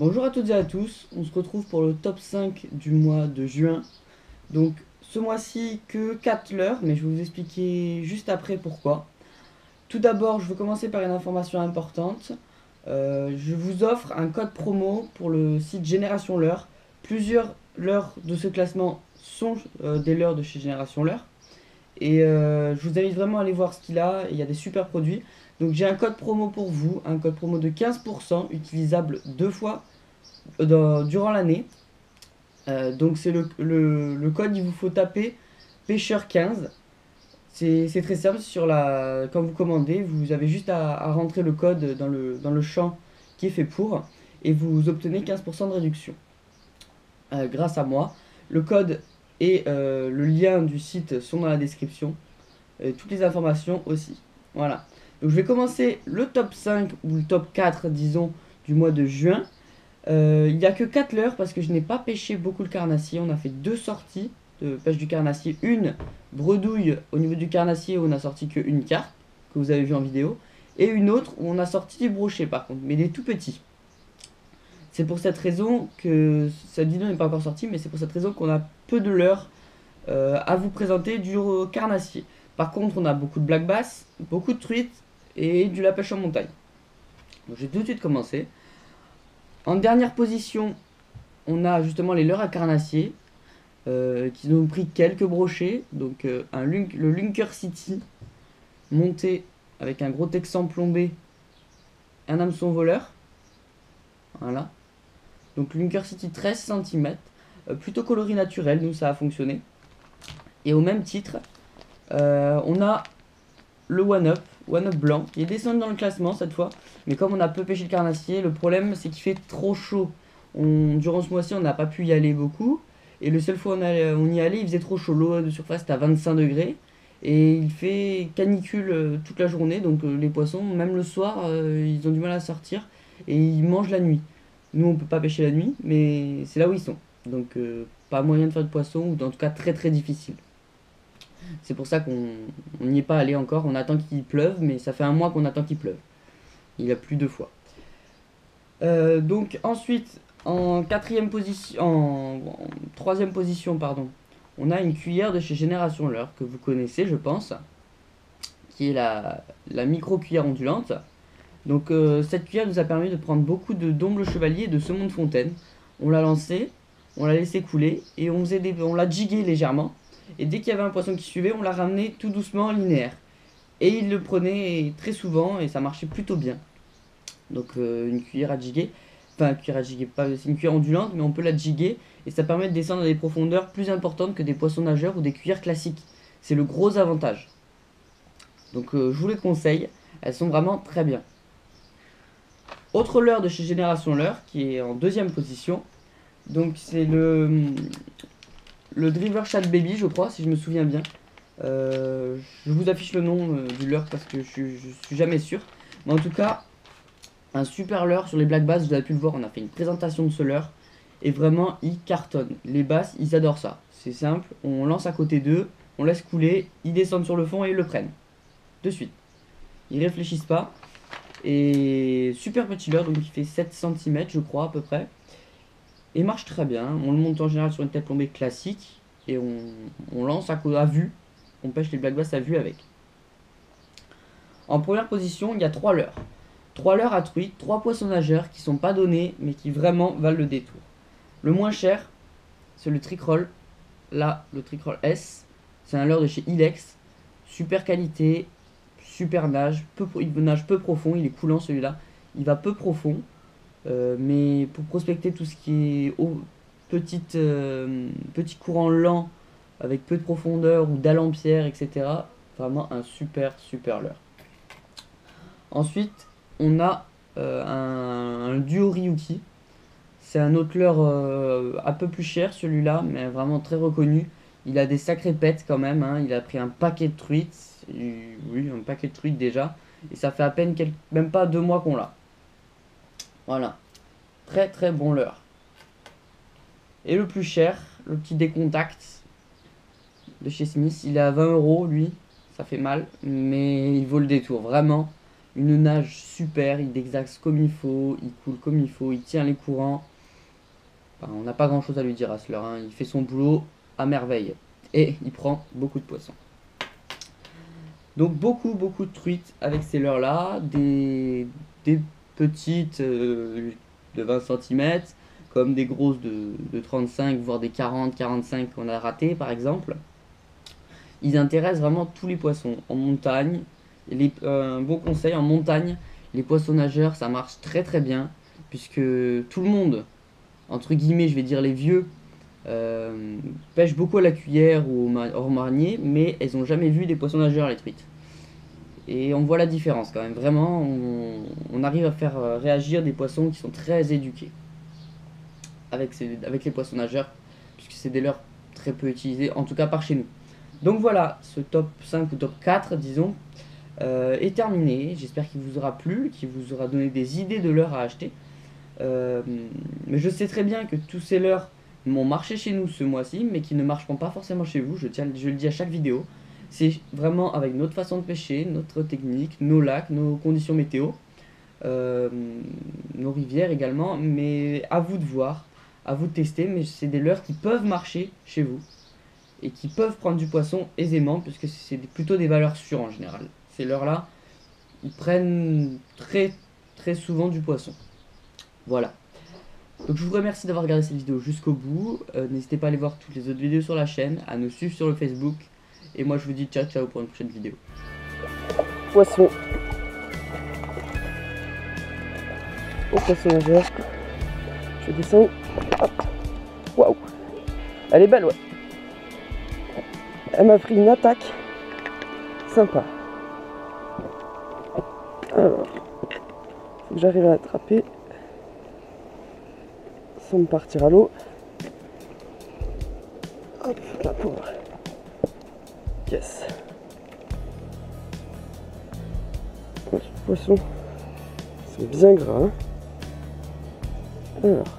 Bonjour à toutes et à tous, on se retrouve pour le top 5 du mois de juin. Donc ce mois-ci que 4 leurres, mais je vais vous expliquer juste après pourquoi. Tout d'abord, je veux commencer par une information importante. Je vous offre un code promo pour le site Génération Leurre. Plusieurs leurres de ce classement sont des leurres de chez Génération Leurre. Et je vous invite vraiment à aller voir ce qu'il a, il y a des super produits. Donc j'ai un code promo pour vous, un code promo de 15% utilisable deux fois durant l'année. Donc c'est le code, il vous faut taper pêcheur 15. C'est très simple, quand vous commandez, vous avez juste à rentrer le code dans le champ qui est fait pour, et vous obtenez 15% de réduction. Grâce à moi. Le code et le lien du site sont dans la description. Et toutes les informations aussi. Voilà. Donc je vais commencer le top 5 ou le top 4, disons, du mois de juin. Il n'y a que 4 leurres parce que je n'ai pas pêché beaucoup le carnassier. On a fait 2 sorties de pêche du carnassier. Une bredouille au niveau du carnassier où on a sorti que une carpe, que vous avez vu en vidéo. Et une autre où on a sorti des brochets par contre, mais des tout petits. C'est pour cette raison que cette vidéo n'est pas encore sortie, mais c'est pour cette raison qu'on a peu de leurres à vous présenter du carnassier. Par contre, on a beaucoup de black bass, beaucoup de truites et de la pêche en montagne. Donc, je vais tout de suite commencer. En dernière position, on a justement les leurres à carnassier qui nous ont pris quelques brochets. Donc le Lunker City monté avec un gros texan plombé, un hameçon voleur. Voilà. Donc Lunker City 13 cm, plutôt coloris naturel, nous ça a fonctionné. Et au même titre, on a le One Up blanc, qui est descendu dans le classement cette fois. Mais comme on a peu pêché le carnassier, le problème c'est qu'il fait trop chaud. Durant ce mois-ci, on n'a pas pu y aller beaucoup. Et le seul fois où on y allait, il faisait trop chaud. L'eau de surface est à 25 degrés. Et il fait canicule toute la journée. Donc les poissons, même le soir, ils ont du mal à sortir. Et ils mangent la nuit. Nous, on peut pas pêcher la nuit, mais c'est là où ils sont. Donc pas moyen de faire de poisson, ou en tout cas très très difficile. C'est pour ça qu'on n'y est pas allé encore. On attend qu'il pleuve, mais ça fait un mois qu'on attend qu'il pleuve. Il a plu 2 fois. Donc ensuite, en troisième position, pardon, on a une cuillère de chez Génération Leurre que vous connaissez, je pense, qui est la micro cuillère ondulante. Donc cette cuillère nous a permis de prendre beaucoup de d'omble chevalier et de saumon de fontaine. On l'a lancé, on l'a laissé couler et on l'a jigué légèrement. Et dès qu'il y avait un poisson qui suivait, on l'a ramené tout doucement linéaire. Et il le prenait très souvent et ça marchait plutôt bien. Donc une cuillère à jiguer, enfin une cuillère à jiguer, c'est une cuillère ondulante, mais on peut la jiguer et ça permet de descendre à des profondeurs plus importantes que des poissons nageurs ou des cuillères classiques. C'est le gros avantage. Donc je vous les conseille, elles sont vraiment très bien. Autre leurre de chez Génération Leurre qui est en deuxième position. Donc c'est le Driver Chat Baby, je crois, si je me souviens bien. Je vous affiche le nom du leurre parce que je suis jamais sûr. Mais en tout cas, un super leurre sur les black bass, vous avez pu le voir, on a fait une présentation de ce leurre. Et vraiment, il cartonne. Les basses, ils adorent ça. C'est simple, on lance à côté d'eux, on laisse couler, ils descendent sur le fond et ils le prennent. De suite. Ils réfléchissent pas. Et super petit leurre, donc il fait 7 cm je crois à peu près. Et marche très bien. On le monte en général sur une tête plombée classique. Et on lance à vue. On pêche les black bass à vue avec. En première position, il y a 3 leurres. 3 leurres à truite, 3 poissons nageurs qui sont pas donnés, mais qui vraiment valent le détour. Le moins cher, c'est le Trickroll. Là, le Trickroll S. C'est un leurre de chez Ilex. Super qualité, super nage. Il nage peu profond, il est coulant celui-là. Il va peu profond. Mais pour prospecter tout ce qui est petit courant lent, avec peu de profondeur ou dalle en pierre, etc. Vraiment un super leurre. Ensuite, on a un duo Ryuki. C'est un autre leurre un peu plus cher celui-là, mais vraiment très reconnu. Il a des sacrées pètes quand même, hein. Il a pris un paquet de truites. Oui, un paquet de truites déjà. Et ça fait à peine même pas 2 mois qu'on l'a. Voilà. Très bon leurre. Et le plus cher, le petit décontact de chez Smith, il est à 20 € lui. Ça fait mal, mais il vaut le détour. Vraiment, une nage super, il désaxe comme il faut, il coule comme il faut, il tient les courants. Enfin, on n'a pas grand chose à lui dire à ce leurre, hein. Il fait son boulot à merveille. Et il prend beaucoup de poissons. Donc beaucoup de truites avec ces leurres là, des petites de 20 cm, comme des grosses de 35, voire des 40-45 qu'on a raté par exemple. Ils intéressent vraiment tous les poissons. En montagne, un bon conseil, en montagne, les poissons nageurs ça marche très bien, puisque tout le monde, entre guillemets je vais dire les vieux, pêchent beaucoup à la cuillère ou au marnier, mais elles n'ont jamais vu des poissons nageurs les truites. Et on voit la différence quand même, vraiment, on arrive à faire réagir des poissons qui sont très éduqués avec les poissons nageurs, puisque c'est des leurres très peu utilisés, en tout cas par chez nous. Donc voilà, ce top 5 ou top 4, disons, est terminé. J'espère qu'il vous aura plu, qu'il vous aura donné des idées de leurres à acheter. Mais je sais très bien que tous ces leurres m'ont marché chez nous ce mois-ci, mais qui ne marcheront pas forcément chez vous, je le dis à chaque vidéo. C'est vraiment avec notre façon de pêcher, notre technique, nos lacs, nos conditions météo, nos rivières également, mais à vous de voir, à vous de tester, mais c'est des leurres qui peuvent marcher chez vous et qui peuvent prendre du poisson aisément, puisque c'est plutôt des valeurs sûres en général. Ces leurres-là, ils prennent très souvent du poisson. Voilà. Donc je vous remercie d'avoir regardé cette vidéo jusqu'au bout. N'hésitez pas à aller voir toutes les autres vidéos sur la chaîne, à nous suivre sur le Facebook. Et moi je vous dis ciao pour une prochaine vidéo. Poisson. Au poisson nageur. Je descends. Hop. Waouh. Elle est belle, ouais. Elle m'a pris une attaque. Sympa. Alors. Faut que j'arrive à l'attraper. Sans me partir à l'eau. Hop, la pauvre. Yes. Les poissons sont bien gras. Hein. Alors.